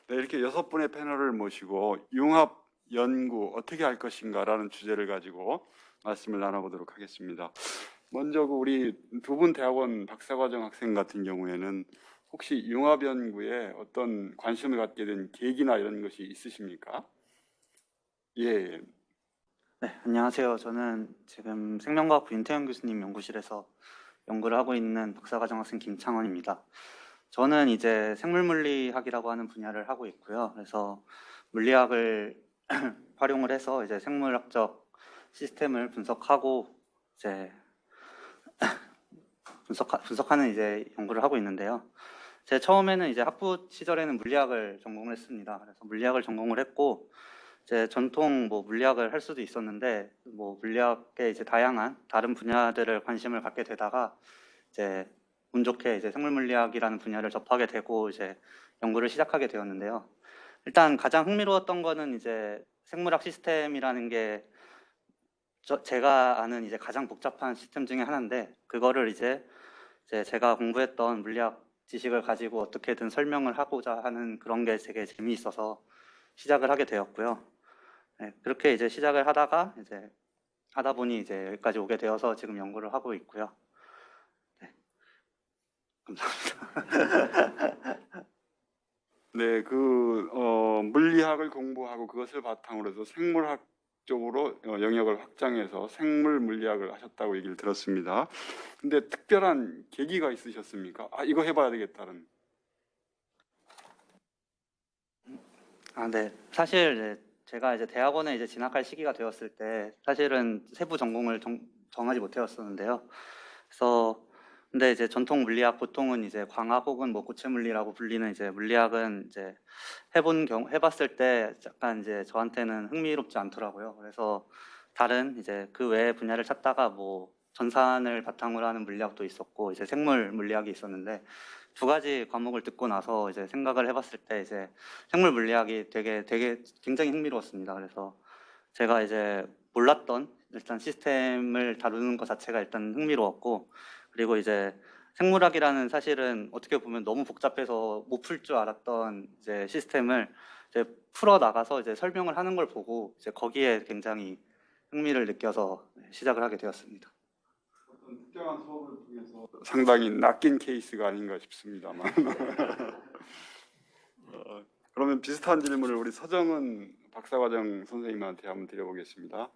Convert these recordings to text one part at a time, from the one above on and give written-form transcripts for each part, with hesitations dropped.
네, 이렇게 6분의 패널을 모시고 융합 연구 어떻게 할 것인가라는 주제를 가지고 말씀을 나눠보도록 하겠습니다. 먼저 우리 두 분 대학원 박사과정 학생 같은 경우에는 혹시 융합 연구에 어떤 관심을 갖게 된 계기나 이런 것이 있으십니까? 예. 네, 안녕하세요. 저는 지금 생명과학부 윤태영 교수님 연구실에서 연구를 하고 있는 박사과정 학생 김창원입니다. 저는 이제 생물물리학이라고 하는 분야를 하고 있고요. 그래서 물리학을 활용을 해서 이제 생물학적 시스템을 분석하고 이제 분석하는 이제 연구를 하고 있는데요. 제 처음에는 이제 학부 시절에는 물리학을 전공을 했습니다. 그래서 물리학을 전공을 했고 이제 전통 물리학을 할 수도 있었는데 물리학의 이제 다양한 다른 분야들을 관심을 갖게 되다가 이제 운 좋게 이제 생물물리학이라는 분야를 접하게 되고 이제 연구를 시작하게 되었는데요. 일단 가장 흥미로웠던 거는 이제 생물학 시스템이라는 게 제가 아는 이제 가장 복잡한 시스템 중에 하나인데 그거를 이제 제가 공부했던 물리학 지식을 가지고 어떻게든 설명을 하고자 하는 그런 게 되게 재미있어서 시작을 하게 되었고요. 네, 그렇게 이제 시작을 하다가 이제 하다 보니 이제 여기까지 오게 되어서 지금 연구를 하고 있고요. 네, 감사합니다. 네, 물리학을 공부하고 그것을 바탕으로 해서 생물학 쪽으로 영역을 확장해서 생물 물리학을 하셨다고 얘기를 들었습니다. 근데 특별한 계기가 있으셨습니까? 아, 이거 해봐야 되겠다는. 네. 사실 제가 이제 대학원에 이제 진학할 시기가 되었을 때 사실은 세부 전공을 정하지 못했었는데요. 그래서 근데 이제 전통 물리학 보통은 이제 광학 혹은 고체 물리라고 불리는 이제 물리학은 이제 해봤을 때 약간 이제 저한테는 흥미롭지 않더라고요. 그래서 다른 이제 그 외의 분야를 찾다가 전산을 바탕으로 하는 물리학도 있었고 이제 생물 물리학이 있었는데 두 가지 과목을 듣고 나서 이제 생각을 해봤을 때 이제 생물 물리학이 되게 굉장히 흥미로웠습니다. 그래서 제가 이제 몰랐던 일단 시스템을 다루는 것 자체가 일단 흥미로웠고 그리고 이제 생물학이라는 사실은 어떻게 보면 너무 복잡해서 못 풀 줄 알았던 이제 시스템을 이제 풀어 나가서 이제 설명을 하는 걸 보고 이제 거기에 굉장히 흥미를 느껴서 시작을 하게 되었습니다. 어떤 특정한 수업을 통해서 상당히 낚인 케이스가 아닌가 싶습니다만. 그러면 비슷한 질문을 우리 서정은 박사과정 선생님한테 한번 드려보겠습니다.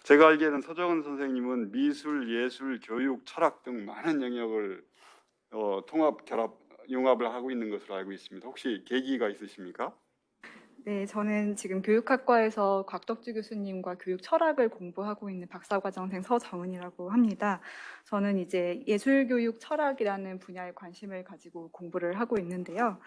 제가 알기에는 서정은 선생님은 미술, 예술, 교육, 철학 등 많은 영역을 통합, 결합, 융합을 하고 있는 것으로 알고 있습니다. 혹시 계기가 있으십니까? 네, 저는 지금 교육학과에서 곽덕주 교수님과 교육 철학을 공부하고 있는 박사과정생 서정은이라고 합니다. 저는 이제 예술교육 철학이라는 분야에 관심을 가지고 공부를 하고 있는데요.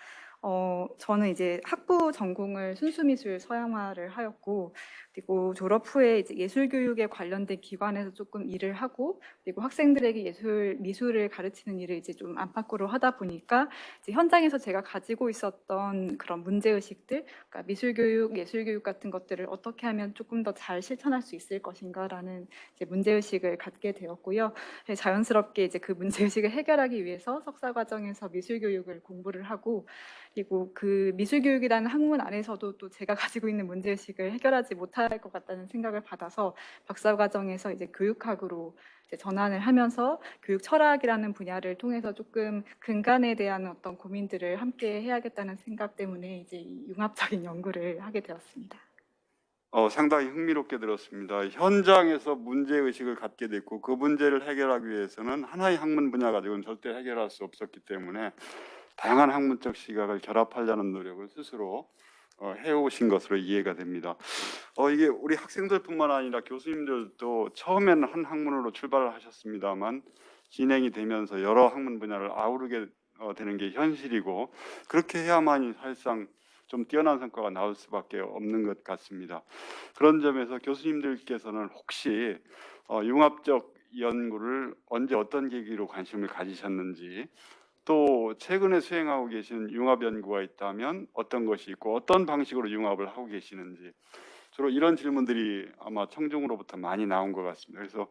저는 이제 학부 전공을 순수미술 서양화를 하였고, 그리고 졸업 후에 이제 예술교육에 관련된 기관에서 조금 일을 하고, 그리고 학생들에게 미술을 가르치는 일을 이제 좀 안팎으로 하다 보니까 이제 현장에서 제가 가지고 있었던 그런 문제의식들, 그러니까 미술교육, 예술교육 같은 것들을 어떻게 하면 조금 더 잘 실천할 수 있을 것인가라는 이제 문제의식을 갖게 되었고요. 자연스럽게 이제 그 문제의식을 해결하기 위해서 석사과정에서 미술교육을 공부를 하고 그리고 그 미술교육이라는 학문 안에서도 또 제가 가지고 있는 문제의식을 해결하지 못할 것 같다는 생각을 받아서 박사과정에서 이제 교육학으로 이제 전환을 하면서 교육 철학이라는 분야를 통해서 조금 근간에 대한 어떤 고민들을 함께 해야겠다는 생각 때문에 이제 이 융합적인 연구를 하게 되었습니다. 상당히 흥미롭게 들었습니다. 현장에서 문제의식을 갖게 됐고 그 문제를 해결하기 위해서는 하나의 학문 분야 가지고는 절대 해결할 수 없었기 때문에 다양한 학문적 시각을 결합하려는 노력을 스스로 해오신 것으로 이해가 됩니다. 이게 우리 학생들뿐만 아니라 교수님들도 처음에는 한 학문으로 출발을 하셨습니다만 진행이 되면서 여러 학문 분야를 아우르게 되는 게 현실이고 그렇게 해야만이 사실상 좀 뛰어난 성과가 나올 수밖에 없는 것 같습니다. 그런 점에서 교수님들께서는 혹시 융합적 연구를 언제 어떤 계기로 관심을 가지셨는지 또 최근에 수행하고 계시는 융합 연구가 있다면 어떤 것이 있고 어떤 방식으로 융합을 하고 계시는지 주로 이런 질문들이 아마 청중으로부터 많이 나온 것 같습니다. 그래서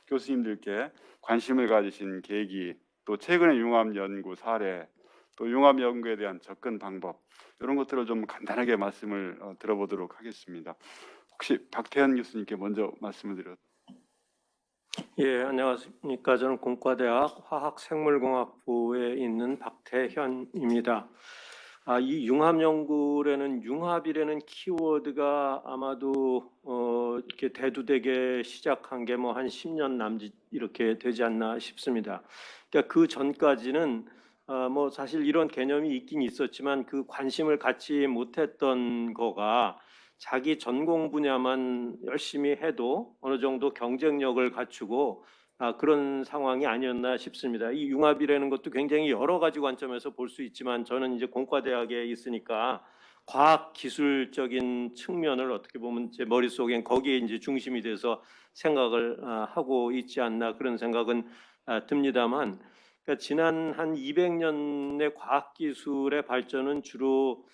교수님들께 관심을 가지신 계기 또 최근의 융합 연구 사례 또 융합 연구에 대한 접근 방법 이런 것들을 좀 간단하게 말씀을 들어보도록 하겠습니다. 혹시 박태현 교수님께 먼저 말씀을 드려. 예, 안녕하십니까. 저는 공과대학 화학생물공학부에 있는 박태현입니다. 이 융합연구라는 융합이라는 키워드가 아마도 이렇게 대두되게 시작한 게 뭐 한 10년 남짓 이렇게 되지 않나 싶습니다. 그러니까 그 전까지는 뭐 사실 이런 개념이 있긴 있었지만 그 관심을 갖지 못했던 거가 자기 전공 분야만 열심히 해도 어느 정도 경쟁력을 갖추고 그런 상황이 아니었나 싶습니다. 이 융합이라는 것도 굉장히 여러 가지 관점에서 볼 수 있지만 저는 이제 공과대학에 있으니까 과학 기술적인 측면을 어떻게 보면 제 머릿속엔 거기에 이제 중심이 돼서 생각을 하고 있지 않나 그런 생각은 듭니다만 그러니까 지난 한 200년의 과학 기술의 발전은 주로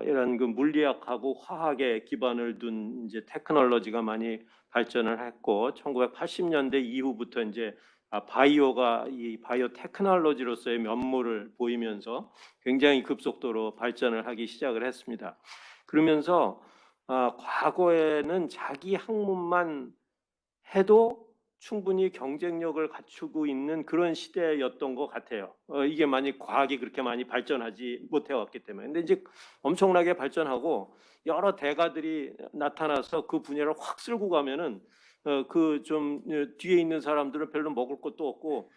이런 그 물리학하고 화학에 기반을 둔 이제 테크놀로지가 많이 발전을 했고 1980년대 이후부터 이제 바이오가 이 바이오 테크놀로지로서의 면모를 보이면서 굉장히 급속도로 발전을 하기 시작을 했습니다. 그러면서 과거에는 자기 학문만 해도 충분히 경쟁력을 갖추고 있는 그런 시대였던 것 같아요. 이게 만약 과학이 그렇게 많이 발전하지 못해왔기 때문에. 근데 이제 엄청나게 발전하고 여러 대가들이 나타나서 그 분야를 확 쓸고 가면은 그 좀 뒤에 있는 사람들은 별로 먹을 것도 없고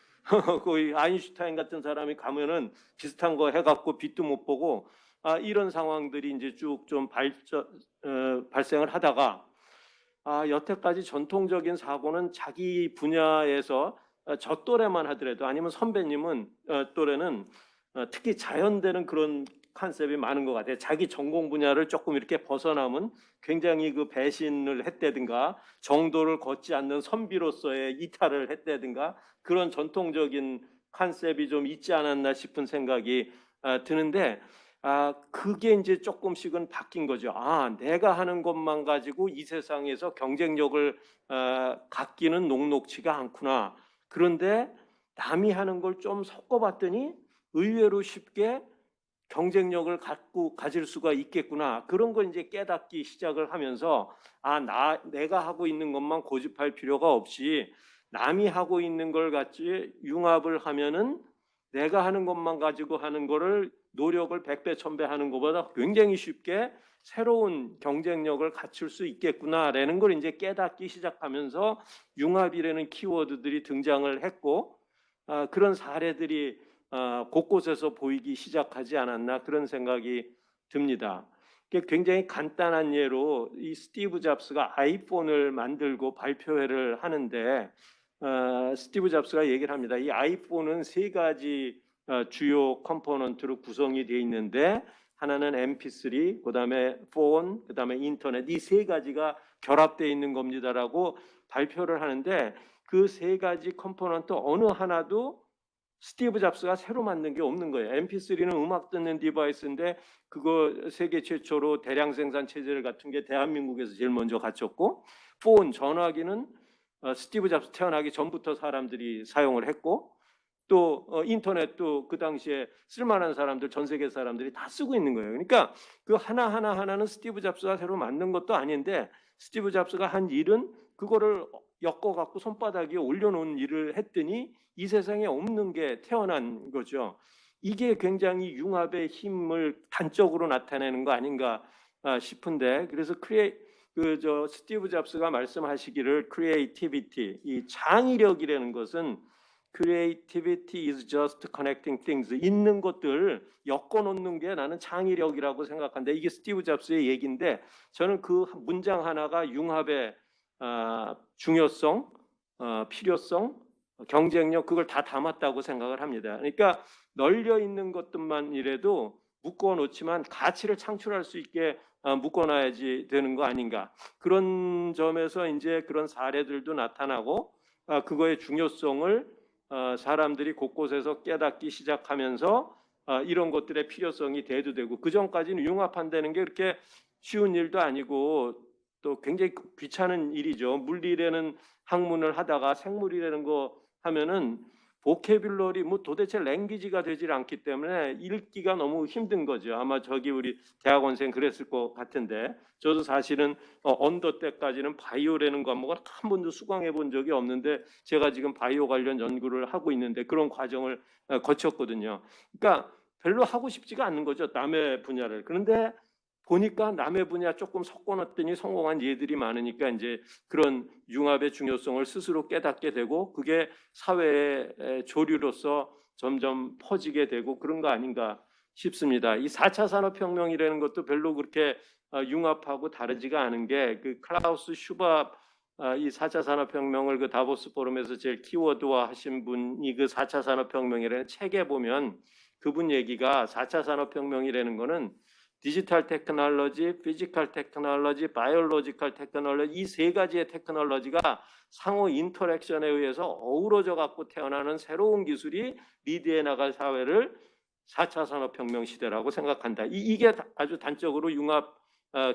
거의 아인슈타인 같은 사람이 가면은 비슷한 거 해갖고 빛도 못 보고 이런 상황들이 이제 쭉 좀 발생을 하다가 여태까지 전통적인 사고는 자기 분야에서 저 또래만 하더라도 아니면 선배님은 또래는 특히 자연되는 그런 컨셉이 많은 것 같아요. 자기 전공 분야를 조금 이렇게 벗어나면 굉장히 그 배신을 했다든가 정도를 걷지 않는 선비로서의 이탈을 했다든가 그런 전통적인 컨셉이 좀 있지 않았나 싶은 생각이 드는데 그게 이제 조금씩은 바뀐 거죠. 내가 하는 것만 가지고 이 세상에서 경쟁력을 갖기는 녹록지가 않구나. 그런데 남이 하는 걸 좀 섞어봤더니 의외로 쉽게 경쟁력을 가질 수가 있겠구나. 그런 걸 이제 깨닫기 시작을 하면서 내가 하고 있는 것만 고집할 필요가 없이 남이 하고 있는 걸 같이 융합을 하면은 내가 하는 것만 가지고 하는 거를 노력을 100배, 1000배 하는 것보다 굉장히 쉽게 새로운 경쟁력을 갖출 수 있겠구나라는 걸 이제 깨닫기 시작하면서 융합이라는 키워드들이 등장을 했고 그런 사례들이 곳곳에서 보이기 시작하지 않았나 그런 생각이 듭니다. 굉장히 간단한 예로 이 스티브 잡스가 아이폰을 만들고 발표회를 하는데 스티브 잡스가 얘기를 합니다. 이 아이폰은 세 가지 주요 컴포넌트로 구성이 되어 있는데 하나는 MP3, 그다음에 폰, 그다음에 인터넷 이 세 가지가 결합되어 있는 겁니다라고 발표를 하는데 그 세 가지 컴포넌트 어느 하나도 스티브 잡스가 새로 만든 게 없는 거예요. MP3는 음악 듣는 디바이스인데 그거 세계 최초로 대량 생산 체제를 갖춘 게 대한민국에서 제일 먼저 갖췄고 폰, 전화기는 스티브 잡스 태어나기 전부터 사람들이 사용을 했고 또 인터넷도 그 당시에 쓸만한 사람들 전 세계 사람들이 다 쓰고 있는 거예요. 그러니까 그 하나하나는 스티브 잡스가 새로 만든 것도 아닌데 스티브 잡스가 한 일은 그거를 엮어갖고 손바닥 위에 올려놓은 일을 했더니 이 세상에 없는 게 태어난 거죠. 이게 굉장히 융합의 힘을 단적으로 나타내는 거 아닌가 싶은데 그래서 스티브 잡스가 말씀하시기를 creativity, 이 창의력이라는 것은 creativity is just connecting things. 있는 것들 엮어놓는 게 나는 창의력이라고 생각하는데 이게 스티브 잡스의 얘기인데 저는 그 문장 하나가 융합의 중요성, 필요성, 경쟁력 그걸 다 담았다고 생각을 합니다. 그러니까 널려 있는 것들만이라도 묶어놓지만 가치를 창출할 수 있게 묶어놔야지 되는 거 아닌가. 그런 점에서 이제 그런 사례들도 나타나고 그거의 중요성을 사람들이 곳곳에서 깨닫기 시작하면서 이런 것들의 필요성이 대두되고 그 전까지는 융합한다는 게 그렇게 쉬운 일도 아니고 또 굉장히 귀찮은 일이죠. 물리라는 학문을 하다가 생물이라는 거 하면은 보케뷸러리 뭐 도대체 랭귀지가 되질 않기 때문에 읽기가 너무 힘든 거죠. 아마 저기 우리 대학원생 그랬을 것 같은데 저도 사실은 언더 때까지는 바이오라는 과목을 한 번도 수강해 본 적이 없는데 제가 지금 바이오 관련 연구를 하고 있는데 그런 과정을 거쳤거든요. 그러니까 별로 하고 싶지가 않는 거죠. 남의 분야를. 그런데 보니까 남의 분야 조금 섞어놨더니 성공한 예들이 많으니까 이제 그런 융합의 중요성을 스스로 깨닫게 되고 그게 사회의 조류로서 점점 퍼지게 되고 그런 거 아닌가 싶습니다. 이 4차 산업혁명이라는 것도 별로 그렇게 융합하고 다르지가 않은 게 그 클라우스 슈밥 이 4차 산업혁명을 그 다보스 포럼에서 제일 키워드화 하신 분이 그 4차 산업혁명이라는 책에 보면 그분 얘기가 4차 산업혁명이라는 거는 디지털 테크놀로지, 피지컬 테크놀로지, 바이올로지컬 테크놀로지 이 세 가지의 테크놀로지가 상호 인터랙션에 의해서 어우러져 갖고 태어나는 새로운 기술이 리드해 나갈 사회를 4차 산업혁명 시대라고 생각한다. 이게 아주 단적으로 융합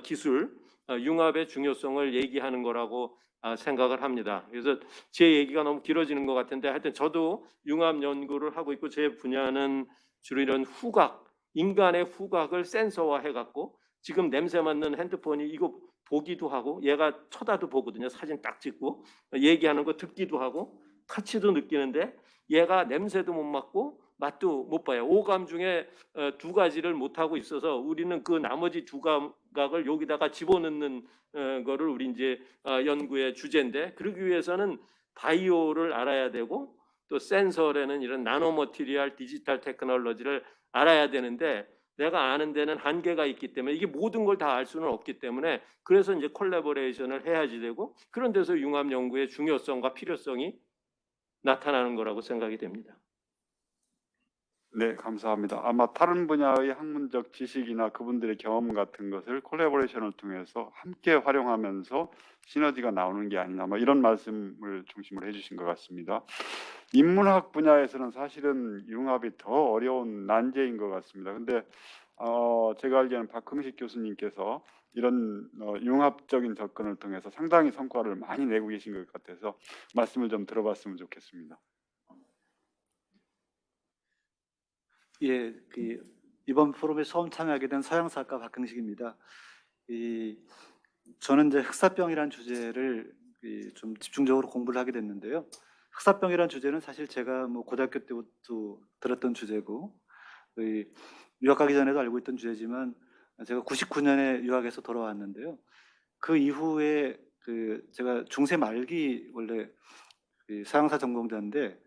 기술, 융합의 중요성을 얘기하는 거라고 생각을 합니다. 그래서 제 얘기가 너무 길어지는 것 같은데 하여튼 저도 융합 연구를 하고 있고 제 분야는 주로 이런 후각, 인간의 후각을 센서화 해갖고 지금 냄새 맡는 핸드폰이 이거 보기도 하고 얘가 쳐다도 보거든요. 사진 딱 찍고 얘기하는 거 듣기도 하고 터치도 느끼는데 얘가 냄새도 못 맡고 맛도 못 봐요. 오감 중에 두 가지를 못 하고 있어서 우리는 그 나머지 두 감각을 여기다가 집어넣는 거를 우리 이제 연구의 주제인데 그러기 위해서는 바이오를 알아야 되고 또 센서라는 이런 나노 머티리얼 디지털 테크놀로지를 알아야 되는데 내가 아는 데는 한계가 있기 때문에 이게 모든 걸 다 알 수는 없기 때문에 그래서 이제 콜라보레이션을 해야지 되고 그런 데서 융합 연구의 중요성과 필요성이 나타나는 거라고 생각이 됩니다. 네, 감사합니다. 아마 다른 분야의 학문적 지식이나 그분들의 경험 같은 것을 콜라보레이션을 통해서 함께 활용하면서 시너지가 나오는 게 아니냐, 뭐 이런 말씀을 중심으로 해주신 것 같습니다. 인문학 분야에서는 사실은 융합이 더 어려운 난제인 것 같습니다. 근데 제가 알기에는 박흥식 교수님께서 이런 융합적인 접근을 통해서 상당히 성과를 많이 내고 계신 것 같아서 말씀을 좀 들어봤으면 좋겠습니다. 예, 이번 포럼에 처음 참여하게 된 서양사학과 박흥식입니다. 저는 이제 흑사병이라는 주제를 좀 집중적으로 공부를 하게 됐는데요. 흑사병이라는 주제는 사실 제가 뭐 고등학교 때부터 들었던 주제고 유학 가기 전에도 알고 있던 주제지만 제가 99년에 유학해서 돌아왔는데요. 그 이후에 제가 중세 말기 원래 서양사 전공자인데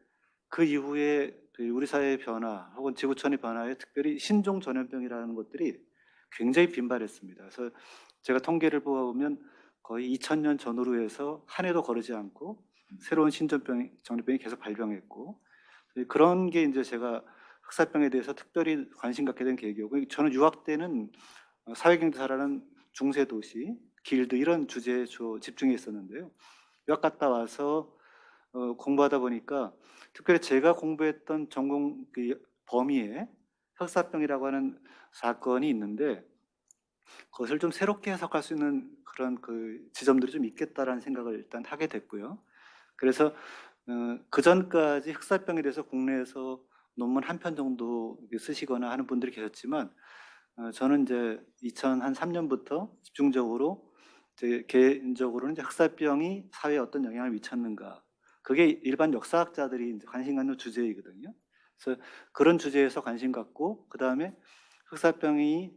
그 이후에 우리 사회의 변화 혹은 지구촌의 변화에 특별히 신종 전염병이라는 것들이 굉장히 빈발했습니다. 그래서 제가 통계를 보면 거의 2000년 전후로 해서 한 해도 거르지 않고 새로운 전염병이 계속 발병했고 그런 게 이제 제가 흑사병에 대해서 특별히 관심 갖게 된 계기였고 저는 유학 때는 사회경제사라는 중세 도시, 길드 이런 주제에 집중했었는데요. 유학 갔다 와서 공부하다 보니까 특별히 제가 공부했던 전공 범위에 흑사병이라고 하는 사건이 있는데 그것을 좀 새롭게 해석할 수 있는 그런 지점들이 좀 있겠다라는 생각을 일단 하게 됐고요. 그래서 그 전까지 흑사병에 대해서 국내에서 논문 한 편 정도 쓰시거나 하는 분들이 계셨지만 저는 이제 2003년부터 집중적으로 제 개인적으로는 이제 흑사병이 사회에 어떤 영향을 미쳤는가 그게 일반 역사학자들이 이제 관심 갖는 주제이거든요. 그래서 그런 주제에서 관심 갖고 그 다음에 흑사병이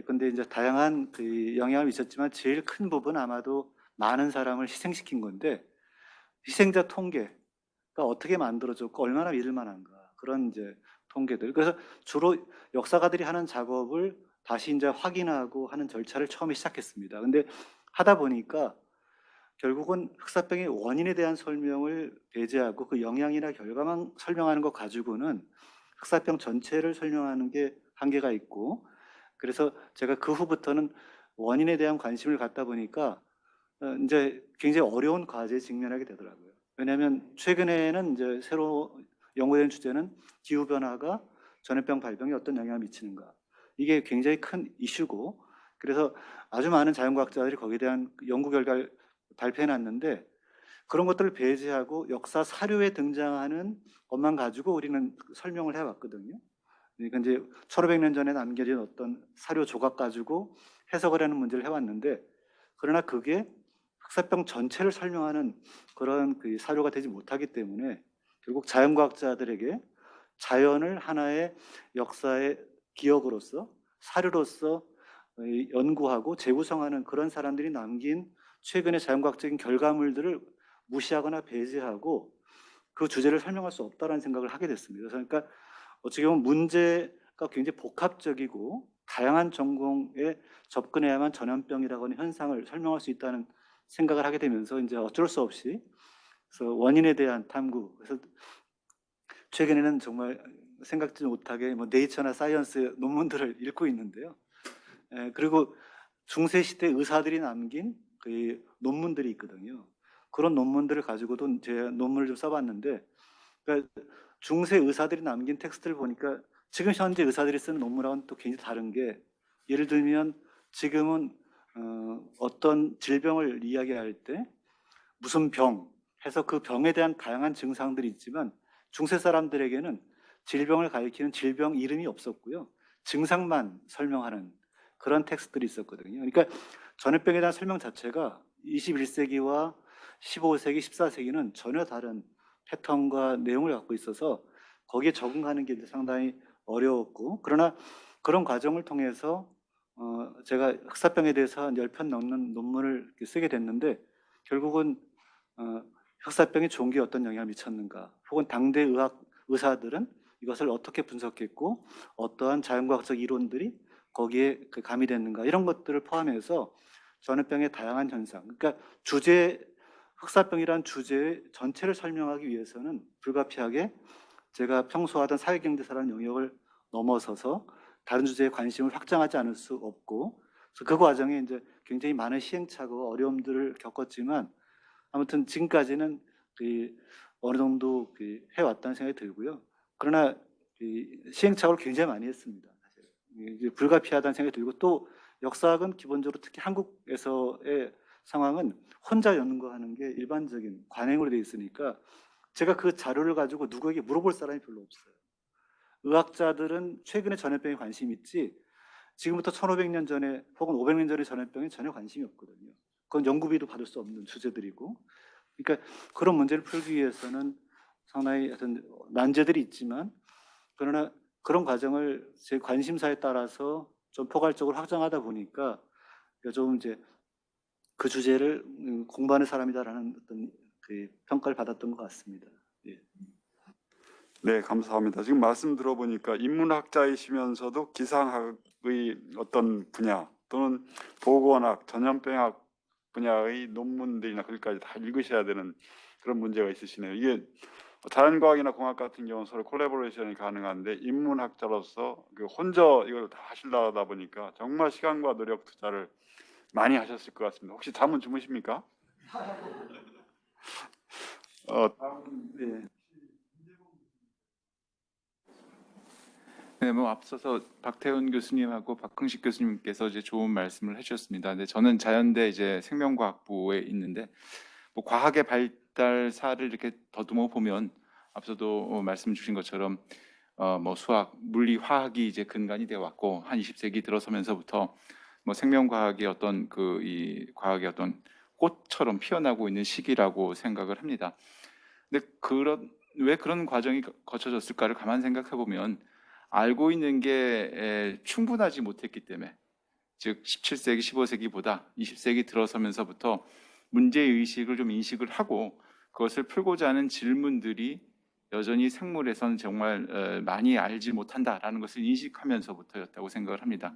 근데 이제 다양한 영향을 미쳤지만 제일 큰 부분 아마도 많은 사람을 희생시킨 건데 희생자 통계가 어떻게 만들어졌고 얼마나 믿을 만한가 그런 이제 통계들. 그래서 주로 역사가들이 하는 작업을 다시 이제 확인하고 하는 절차를 처음에 시작했습니다. 근데 하다 보니까 결국은 흑사병의 원인에 대한 설명을 배제하고 그 영향이나 결과만 설명하는 것 가지고는 흑사병 전체를 설명하는 게 한계가 있고 그래서 제가 그 후부터는 원인에 대한 관심을 갖다 보니까 이제 굉장히 어려운 과제에 직면하게 되더라고요. 왜냐하면 최근에는 이제 새로 연구된 주제는 기후변화가 전염병 발병에 어떤 영향을 미치는가 이게 굉장히 큰 이슈고 그래서 아주 많은 자연과학자들이 거기에 대한 연구 결과를 발표해 놨는데 그런 것들을 배제하고 역사 사료에 등장하는 것만 가지고 우리는 설명을 해왔거든요. 그러니까 이제 1500년 전에 남겨진 어떤 사료 조각 가지고 해석을 하는 문제를 해왔는데, 그러나 그게 흑사병 전체를 설명하는 그런 그 사료가 되지 못하기 때문에 결국 자연과학자들에게 자연을 하나의 역사의 기억으로서 사료로서 연구하고 재구성하는 그런 사람들이 남긴 최근의 자연과학적인 결과물들을 무시하거나 배제하고 그 주제를 설명할 수 없다는 생각을 하게 됐습니다. 그러니까 어떻게 보면 문제가 굉장히 복합적이고 다양한 전공에 접근해야만 전염병이라고 하는 현상을 설명할 수 있다는 생각을 하게 되면서 이제 어쩔 수 없이 그래서 원인에 대한 탐구, 그래서 최근에는 정말 생각지 못하게 뭐 네이처나 사이언스 논문들을 읽고 있는데요. 그리고 중세 시대 의사들이 남긴 그 논문들이 있거든요. 그런 논문들을 가지고도 제 논문을 좀 써봤는데, 그러니까 중세 의사들이 남긴 텍스트를 보니까 지금 현재 의사들이 쓰는 논문하고는 또 굉장히 다른 게, 예를 들면 지금은 어떤 질병을 이야기할 때 무슨 병 해서 그 병에 대한 다양한 증상들이 있지만 중세 사람들에게는 질병을 가리키는 질병 이름이 없었고요. 증상만 설명하는 그런 텍스트들이 있었거든요. 그러니까 전염병에 대한 설명 자체가 21세기와 15세기, 14세기는 전혀 다른 패턴과 내용을 갖고 있어서 거기에 적응하는 게 상당히 어려웠고, 그러나 그런 과정을 통해서 제가 흑사병에 대해서 한 10편 넘는 논문을 쓰게 됐는데, 결국은 흑사병이 종기에 어떤 영향을 미쳤는가, 혹은 당대 의사들은 이것을 어떻게 분석했고 어떠한 자연과학적 이론들이 거기에 가미됐는가, 이런 것들을 포함해서 전염병의 다양한 현상, 그러니까 흑사병이란 주제 전체를 설명하기 위해서는 불가피하게 제가 평소 하던 사회경제사라는 영역을 넘어서서 다른 주제에 관심을 확장하지 않을 수 없고, 그래서 그 과정에 이제 굉장히 많은 시행착오, 어려움들을 겪었지만 아무튼 지금까지는 어느 정도 해왔다는 생각이 들고요. 그러나 시행착오를 굉장히 많이 했습니다. 사실. 이제 불가피하다는 생각이 들고, 또 역사학은 기본적으로 특히 한국에서의 상황은 혼자 연구하는 게 일반적인 관행으로 되어 있으니까 제가 그 자료를 가지고 누구에게 물어볼 사람이 별로 없어요. 의학자들은 최근에 전염병에 관심이 있지 지금부터 1500년 전에 혹은 500년 전의 전염병에 전혀 관심이 없거든요. 그건 연구비도 받을 수 없는 주제들이고, 그러니까 그런 문제를 풀기 위해서는 상당히 어떤 난제들이 있지만, 그러나 그런 과정을 제 관심사에 따라서 좀 포괄적으로 확장하다 보니까 좀 이제 그 주제를 공부하는 사람이다라는 어떤 그 평가를 받았던 것 같습니다. 예. 네, 감사합니다. 지금 말씀 들어보니까 인문학자이시면서도 기상학의 어떤 분야 또는 보건학, 전염병학 분야의 논문들이나 글까지 다 읽으셔야 되는 그런 문제가 있으시네요. 이게 자연과학이나 공학 같은 경우는 서로 콜라보레이션이 가능한데 인문학자로서 혼자 이걸 다 하시려다 보니까 정말 시간과 노력 투자를 많이 하셨을 것 같습니다. 혹시 잠은 주무십니까? 예. 네, 뭐 앞서서 박태훈 교수님하고 박흥식 교수님께서 이제 좋은 말씀을 해주셨습니다. 근데 저는 자연대 이제 생명과학부에 있는데 뭐 과학의 발달사를 이렇게 더듬어 보면 앞서도 말씀 주신 것처럼 뭐 수학, 물리, 화학이 이제 근간이 되어 왔고 한 20세기 들어서면서부터 뭐 생명과학의 어떤 이 과학의 어떤 꽃처럼 피어나고 있는 시기라고 생각을 합니다. 근데 왜 그런 과정이 거쳐졌을까를 가만 생각해 보면 알고 있는 게 충분하지 못했기 때문에, 즉 17세기, 15세기보다 20세기 들어서면서부터 문제의식을 좀 인식을 하고 그것을 풀고자 하는 질문들이 여전히 생물에서는 정말 많이 알지 못한다라는 것을 인식하면서부터였다고 생각을 합니다.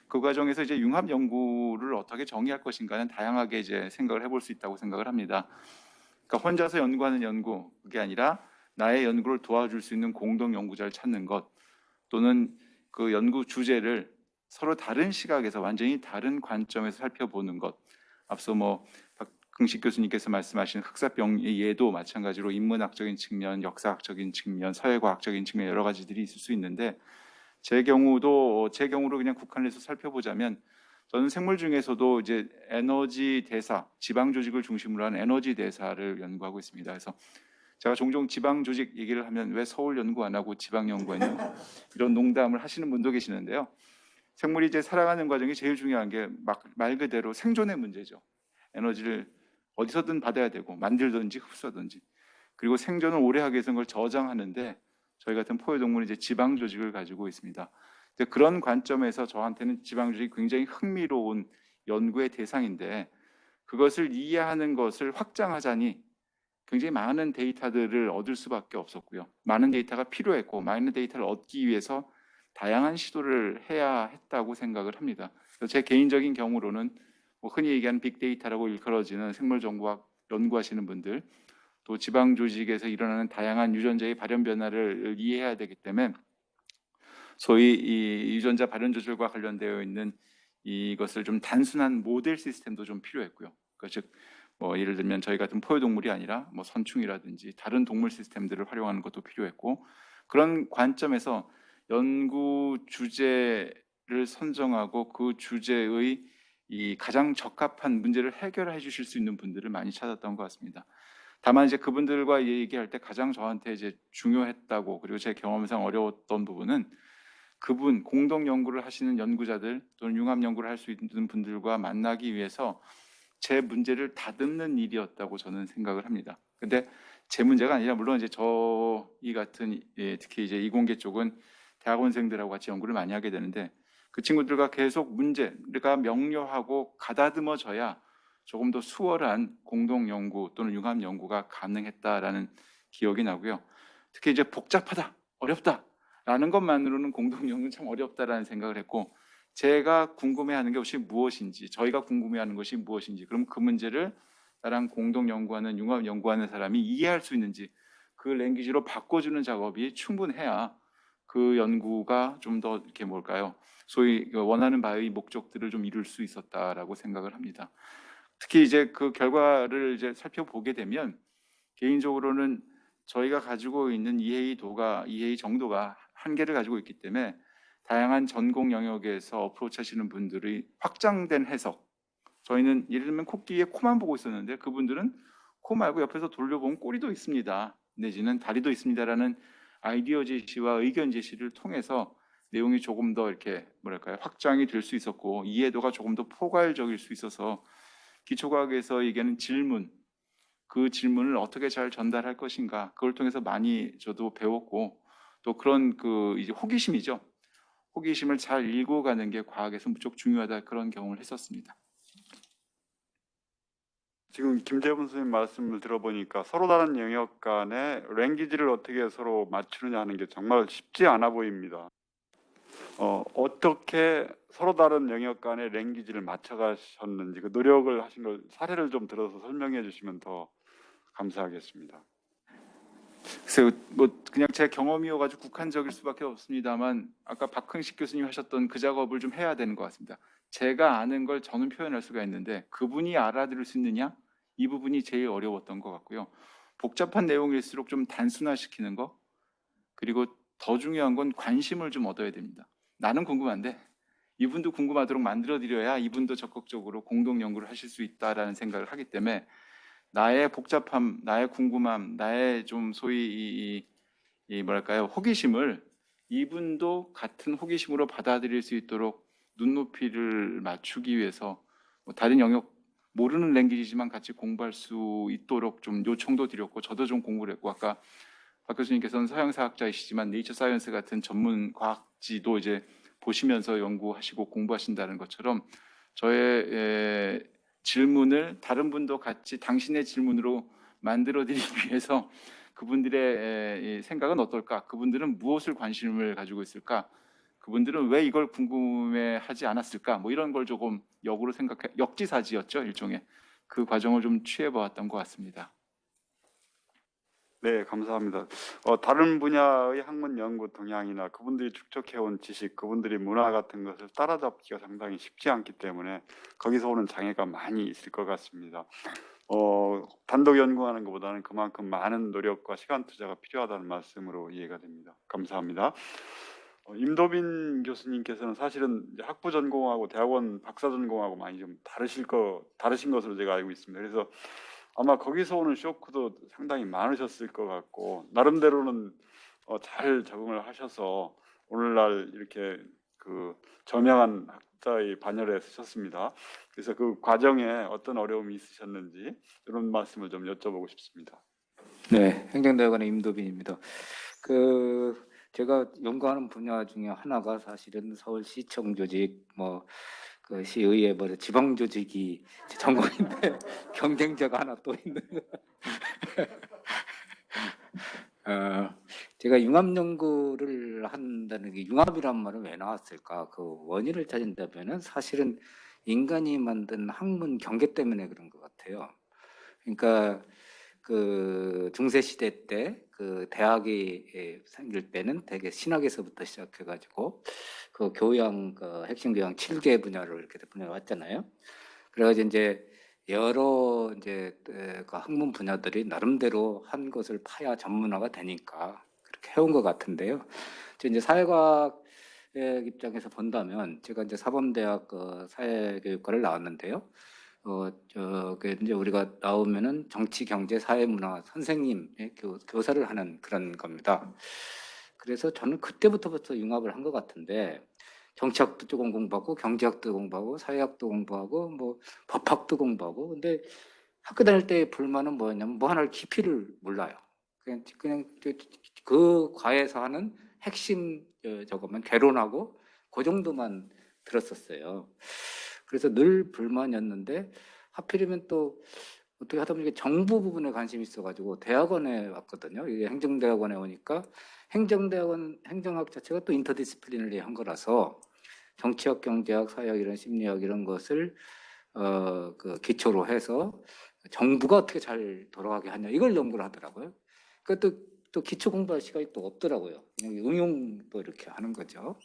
그 과정에서 이제 융합 연구를 어떻게 정의할 것인가는 다양하게 이제 생각을 해볼 수 있다고 생각을 합니다. 그러니까 혼자서 연구하는 연구, 그게 아니라 나의 연구를 도와줄 수 있는 공동 연구자를 찾는 것, 또는 그 연구 주제를 서로 다른 시각에서 완전히 다른 관점에서 살펴보는 것. 앞서 뭐 박흥식 교수님께서 말씀하신 흑사병의 예도 마찬가지로 인문학적인 측면, 역사학적인 측면, 사회과학적인 측면 여러 가지들이 있을 수 있는데, 제 경우로 그냥 국한해서 살펴보자면 저는 생물 중에서도 이제 에너지 대사, 지방 조직을 중심으로 한 에너지 대사를 연구하고 있습니다. 그래서 제가 종종 지방 조직 얘기를 하면 왜 서울 연구 안 하고 지방 연구했냐 이런 농담을 하시는 분도 계시는데요. 생물이 이제 살아가는 과정이 제일 중요한 게 말 그대로 생존의 문제죠. 에너지를 어디서든 받아야 되고 만들든지 흡수하든지, 그리고 생존을 오래 하기 위해서는 그걸 저장하는데 저희 같은 포유동물은 이제 지방 조직을 가지고 있습니다. 그런 관점에서 저한테는 지방 조직이 굉장히 흥미로운 연구의 대상인데, 그것을 이해하는 것을 확장하자니 굉장히 많은 데이터들을 얻을 수밖에 없었고요. 많은 데이터가 필요했고, 많은 데이터를 얻기 위해서 다양한 시도를 해야 했다고 생각을 합니다. 그래서 제 개인적인 경우로는 뭐 흔히 얘기하는 빅데이터라고 일컬어지는 생물정보학 연구하시는 분들, 또 지방 조직에서 일어나는 다양한 유전자의 발현 변화를 이해해야 되기 때문에 소위 이 유전자 발현 조절과 관련되어 있는 이것을 좀 단순한 모델 시스템도 좀 필요했고요. 그러니까 즉 뭐 예를 들면 저희 같은 포유동물이 아니라 뭐 선충이라든지 다른 동물 시스템들을 활용하는 것도 필요했고, 그런 관점에서 연구 주제를 선정하고 그 주제의 이 가장 적합한 문제를 해결해 주실 수 있는 분들을 많이 찾았던 것 같습니다. 다만 이제 그분들과 얘기할 때 가장 저한테 이제 중요했다고, 그리고 제 경험상 어려웠던 부분은 그분 공동 연구를 하시는 연구자들 또는 융합 연구를 할 수 있는 분들과 만나기 위해서 제 문제를 다듬는 일이었다고 저는 생각을 합니다. 근데 제 문제가 아니라, 물론 이제 저희 같은 특히 이제 이공계 쪽은 대학원생들하고 같이 연구를 많이 하게 되는데, 그 친구들과 계속 문제가 명료하고 가다듬어져야 조금 더 수월한 공동 연구 또는 융합 연구가 가능했다라는 기억이 나고요. 특히 이제 복잡하다, 어렵다라는 것만으로는 공동 연구는 참 어렵다라는 생각을 했고, 제가 궁금해하는 것이 무엇인지, 저희가 궁금해하는 것이 무엇인지, 그럼 그 문제를 나랑 공동 연구하는 융합 연구하는 사람이 이해할 수 있는지 그 랭귀지로 바꿔주는 작업이 충분해야 그 연구가 좀 더 이렇게 뭘까요? 소위 원하는 바의 목적들을 좀 이룰 수 있었다라고 생각을 합니다. 특히 이제 그 결과를 이제 살펴보게 되면 개인적으로는 저희가 가지고 있는 이해의 정도가 한계를 가지고 있기 때문에 다양한 전공 영역에서 어프로치 하시는 분들의 확장된 해석, 저희는 예를 들면 코끼리의 코만 보고 있었는데 그분들은 코 말고 옆에서 돌려보면 꼬리도 있습니다, 내지는 다리도 있습니다라는 아이디어 제시와 의견 제시를 통해서 내용이 조금 더 이렇게 뭐랄까요, 확장이 될 수 있었고 이해도가 조금 더 포괄적일 수 있어서 기초과학에서 얘기하는 질문, 그 질문을 어떻게 잘 전달할 것인가, 그걸 통해서 많이 저도 배웠고, 또 그런 그 이제 호기심이죠. 호기심을 잘 읽어가는 게 과학에서 무척 중요하다, 그런 경험을 했었습니다. 지금 김재분 선생님 말씀을 들어보니까 서로 다른 영역 간의 랭귀지를 어떻게 서로 맞추느냐 하는 게 정말 쉽지 않아 보입니다. 어떻게 서로 다른 영역 간의 랭귀지를 맞춰가셨는지 그 노력을 하신 걸 사례를 좀 들어서 설명해 주시면 더 감사하겠습니다. 그래서 뭐 그냥 제 경험이어가지고 국한적일 수밖에 없습니다만, 아까 박흥식 교수님 하셨던 그 작업을 좀 해야 되는 것 같습니다. 제가 아는 걸 저는 표현할 수가 있는데 그분이 알아들을 수 있느냐, 이 부분이 제일 어려웠던 것 같고요. 복잡한 내용일수록 좀 단순화시키는 거, 그리고 더 중요한 건 관심을 좀 얻어야 됩니다. 나는 궁금한데 이분도 궁금하도록 만들어드려야 이분도 적극적으로 공동 연구를 하실 수 있다라는 생각을 하기 때문에, 나의 복잡함, 나의 궁금함, 나의 좀 소위 이 뭐랄까요, 호기심을 이분도 같은 호기심으로 받아들일 수 있도록 눈높이를 맞추기 위해서 뭐 다른 영역 모르는 랭귀지지만 같이 공부할 수 있도록 좀 요청도 드렸고, 저도 좀 공부를 했고, 아까 박 교수님께서는 서양사학자이시지만 네이처 사이언스 같은 전문 과학지도 이제 보시면서 연구하시고 공부하신다는 것처럼 저의 질문을 다른 분도 같이 당신의 질문으로 만들어드리기 위해서 그분들의 생각은 어떨까? 그분들은 무엇을 관심을 가지고 있을까? 그분들은 왜 이걸 궁금해하지 않았을까? 뭐 이런 걸 조금 역으로 생각해, 역지사지였죠, 일종의. 그 과정을 좀 취해보았던 것 같습니다. 네, 감사합니다. 다른 분야의 학문 연구 동향이나 그분들이 축적해온 지식, 그분들의 문화 같은 것을 따라잡기가 상당히 쉽지 않기 때문에 거기서 오는 장애가 많이 있을 것 같습니다. 단독 연구하는 것보다는 그만큼 많은 노력과 시간 투자가 필요하다는 말씀으로 이해가 됩니다. 감사합니다. 임도빈 교수님께서는 사실은 이제 학부 전공하고 대학원 박사 전공하고 많이 좀 다르신 것으로 제가 알고 있습니다. 그래서 아마 거기서 오는 쇼크도 상당히 많으셨을 것 같고 나름대로는 잘 적응을 하셔서 오늘날 이렇게 그 저명한 학자의 반열에 서셨습니다. 그래서 그 과정에 어떤 어려움이 있으셨는지 이런 말씀을 좀 여쭤보고 싶습니다. 네, 행정대학원의 임도빈입니다. 제가 연구하는 분야 중에 하나가 사실은 서울시청 조직, 그 시의회, 지방 조직이 제 전공인데 경쟁자가 하나 또 있는. 제가 융합 연구를 한다는 게 융합이란 말은 왜 나왔을까? 그 원인을 찾은다면은 사실은 인간이 만든 학문 경계 때문에 그런 것 같아요. 그러니까 그 중세 시대 때 그 대학이 생길 때는 되게 신학에서부터 시작해가지고 그 교양 그 핵심 교양 7개 분야로 이렇게 분야가 왔잖아요. 그래가지고 이제 여러 이제 그 학문 분야들이 나름대로 한 것을 파야 전문화가 되니까 그렇게 해온 것 같은데요. 이제 사회과학 입장에서 본다면 제가 이제 사범대학 사회교육과를 나왔는데요. 이제 우리가 나오면은 정치, 경제, 사회, 문화 선생님의 교사를 하는 그런 겁니다. 그래서 저는 그때부터 융합을 한 것 같은데 정치학도 조금 공부하고 경제학도 공부하고 사회학도 공부하고 뭐 법학도 공부하고 근데 학교 다닐 때 불만은 뭐였냐면 뭐 하나를 깊이를 몰라요. 그냥 그 과에서 하는 핵심 저거만 개론하고 그 정도만 들었었어요. 그래서 늘 불만이었는데 하필이면 또 어떻게 하다 보니까 정부 부분에 관심이 있어가지고 대학원에 왔거든요. 이게 행정대학원에 오니까 행정대학원 행정학 자체가 또 인터디스플리너리한 거라서 정치학, 경제학, 사회학 이런 심리학 이런 것을 그 기초로 해서 정부가 어떻게 잘 돌아가게 하냐 이걸 연구를 하더라고요. 그러니까 또 기초 공부할 시간이 또 없더라고요. 그냥 응용도 이렇게 하는 거죠.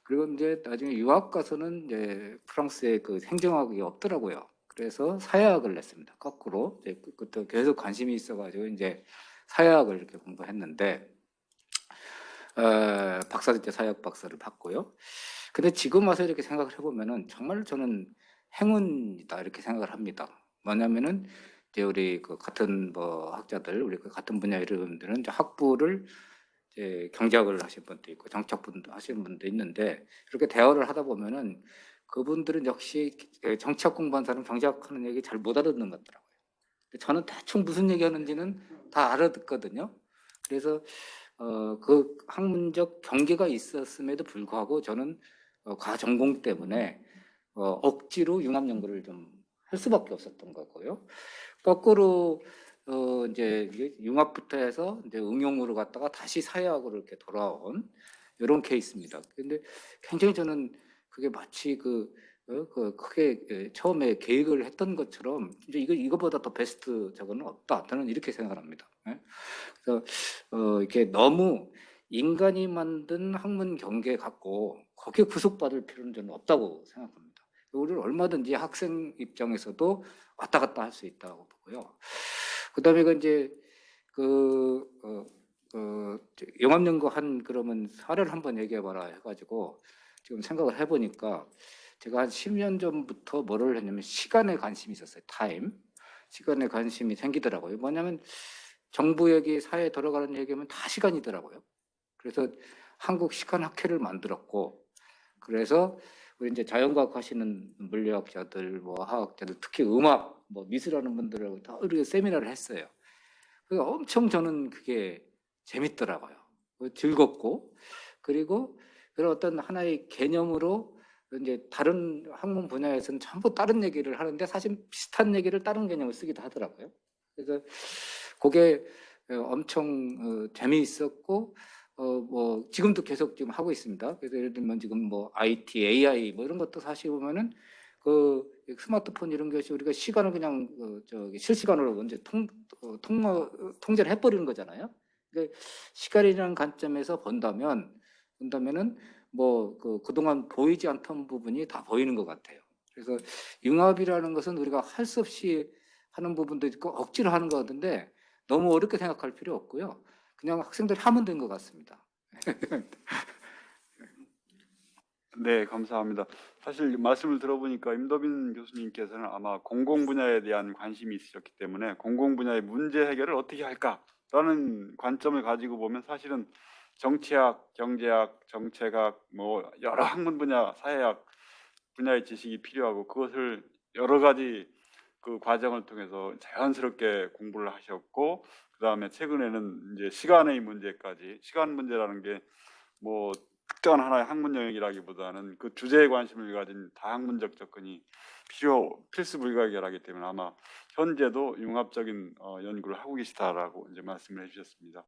그리고 이제 나중에 유학 가서는 이제 프랑스에 그 행정학이 없더라고요. 그래서 사회학을 냈습니다. 거꾸로 그때 계속 관심이 있어가지고 이제 사회학을 이렇게 공부했는데 박사들 때 사회학 박사를 받고요. 근데 지금 와서 이렇게 생각을 해보면은 정말 저는 행운이다 이렇게 생각을 합니다. 뭐냐면은 이제 우리 그 같은 학자들, 우리 그 같은 분야 이런들은 이제 학부를 이제 경제학을 하신 분도 있고 정치학분도 하시는 분도 있는데 이렇게 대화를 하다 보면은 그분들은 역시 정치학 공부한 사람 경제학 하는 얘기 잘 못 알아듣는 것 같더라고요. 저는 대충 무슨 얘기하는지는 다 알아듣거든요. 그래서 그 학문적 경계가 있었음에도 불구하고 저는 과전공 때문에 억지로 융합 연구를 좀 할 수밖에 없었던 거고요. 거꾸로 이제 융합부터 해서 이제 응용으로 갔다가 다시 사회학으로 이렇게 돌아온 이런 케이스입니다. 근데 굉장히 저는 그게 마치 크게 처음에 계획을 했던 것처럼 이제 이거보다 더 베스트 저거는 없다. 저는 이렇게 생각합니다. 그래서 이렇게 너무 인간이 만든 학문 경계 갖고 거기에 구속받을 필요는 저는 없다고 생각합니다. 우리를 얼마든지 학생 입장에서도 왔다 갔다 할 수 있다고 보고요. 그다음에 이제 영암 연구한 그러면 사례를 한번 얘기해봐라 해가지고 지금 생각을 해보니까 제가 한 10년 전부터 뭐를 했냐면 시간에 관심이 있었어요. 타임. 시간에 관심이 생기더라고요. 뭐냐면 정부 얘기, 사회에 들어가는 얘기하면 다 시간이더라고요. 그래서 한국 시간학회를 만들었고, 그래서 우리 이제 자연과학 하시는 물리학자들, 화학자들, 특히 음악, 미술하는 분들하고 다 이렇게 세미나를 했어요. 그래서 엄청 저는 그게 재밌더라고요. 즐겁고, 그리고 그런 어떤 하나의 개념으로 이제 다른 학문 분야에서는 전부 다른 얘기를 하는데 사실 비슷한 얘기를 다른 개념을 쓰기도 하더라고요. 그래서 그게 엄청 재미있었고 지금도 계속 지금 하고 있습니다. 그래서 예를 들면 지금 IT, AI 이런 것도 사실 보면은 그 스마트폰 이런 것이 우리가 시간을 그냥 실시간으로 이제 통제를 해버리는 거잖아요. 그러니까 시간이라는 관점에서 본다면은 그동안 보이지 않던 부분이 다 보이는 것 같아요. 그래서 융합이라는 것은 우리가 할 수 없이 하는 부분도 있고 억지로 하는 것 같은데 너무 어렵게 생각할 필요 없고요. 그냥 학생들이 하면 된 것 같습니다. 네, 감사합니다. 사실 말씀을 들어보니까 임도빈 교수님께서는 아마 공공 분야에 대한 관심이 있으셨기 때문에 공공 분야의 문제 해결을 어떻게 할까라는 관점을 가지고 보면 사실은 정치학, 경제학, 정책학, 뭐 여러 학문 분야, 사회학 분야의 지식이 필요하고 그것을 여러 가지 그 과정을 통해서 자연스럽게 공부를 하셨고 그다음에 최근에는 이제 시간의 문제까지 시간 문제라는 게 뭐 특정한 하나의 학문 영역이라기보다는 그 주제에 관심을 가진 다학문적 접근이 필수 불가결하기 때문에 아마 현재도 융합적인 연구를 하고 계시다라고 이제 말씀을 해주셨습니다.